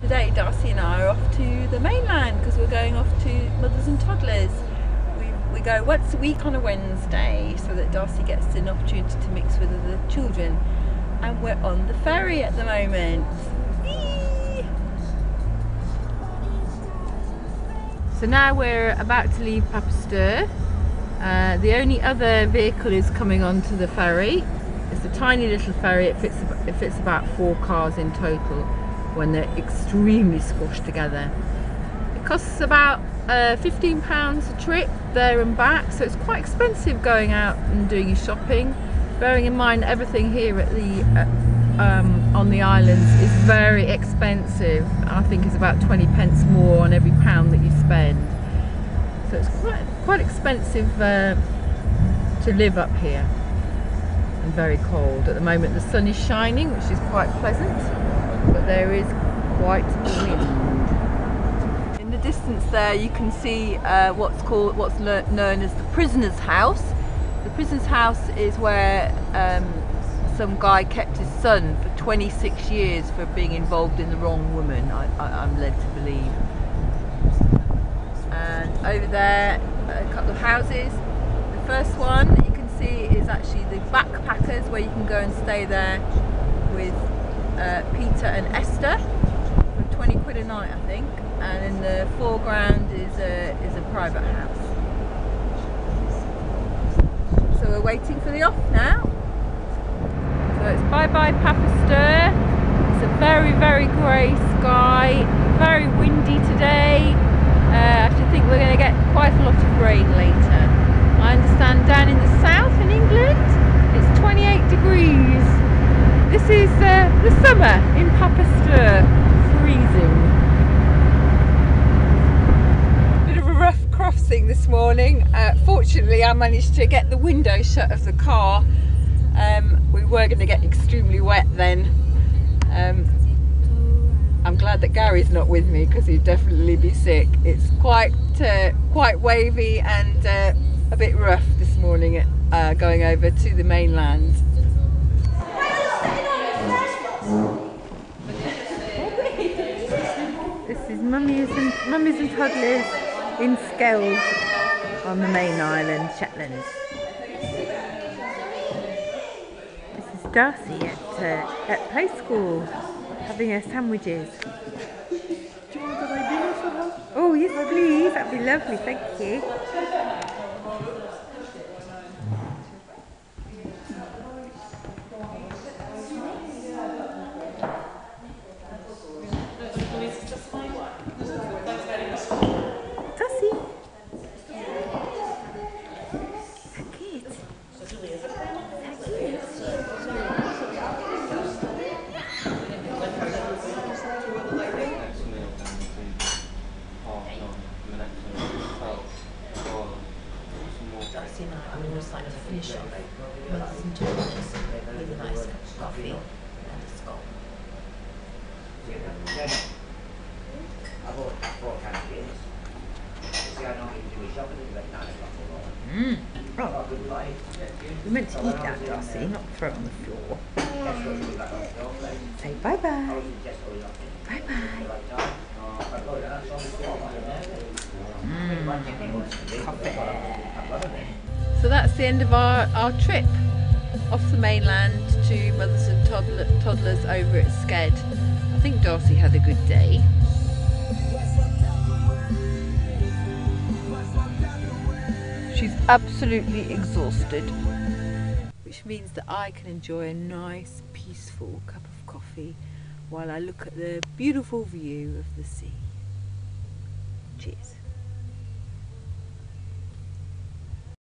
Today Darcie and I are off to the mainland because we're going off to Mothers and Toddlers. We go once a week on a Wednesday so that Darcie gets an opportunity to mix with other children, and we're on the ferry at the moment. Whee! So now we're about to leave Papastur. The only other vehicle is coming onto the ferry. It's a tiny little ferry. It fits about 4 cars in total when they're extremely squashed together. It costs about £15 a trip there and back, so it's quite expensive going out and doing your shopping. Bearing in mind everything here at the on the islands is very expensive. I think it's about 20 pence more on every pound that you spend. So it's quite expensive to live up here, and very cold. At the moment the sun is shining, which is quite pleasant, but there is quite a wind. In the distance there you can see what's known as the prisoner's house. The prisoner's house is where some guy kept his son for 26 years for being involved in the wrong woman, I'm led to believe. And over there, a couple of houses. The first one that you can see is actually the backpackers, where you can go and stay there with Peter and Esther for 20 quid a night, I think. And in the foreground is a private house. So we're waiting for the off now. So it's bye-bye Papastur. It's a very, very grey sky, very windy today. I actually think we're going to get quite a lot of rain later. I understand down in the south in England it's 28 degrees. This is the summer in Papastur. Freezing. Bit of a rough crossing this morning. Fortunately I managed to get the window shut of the car. We were going to get extremely wet then. I'm glad that Gary's not with me because he'd definitely be sick. It's quite wavy and a bit rough this morning going over to the mainland. This is Mummies and Toddlers in Skells on the main island, Shetlands. This is Darcie at play school, having her sandwiches. Do you want that I do for her? Oh yes please, that'd be lovely, thank you. Darcie! So cute. Darcie and I would always like to finish off Mothers and Toddlers with a nice cup of coffee and a scone. Oh, we meant to eat that, Darcie, not throw it on the floor. Say bye bye. Bye bye. Coffee. So that's the end of our trip off the mainland to Mothers and Toddlers over at Sked. I think Darcie had a good day. She's absolutely exhausted, which means that I can enjoy a nice peaceful cup of coffee while I look at the beautiful view of the sea. Cheers.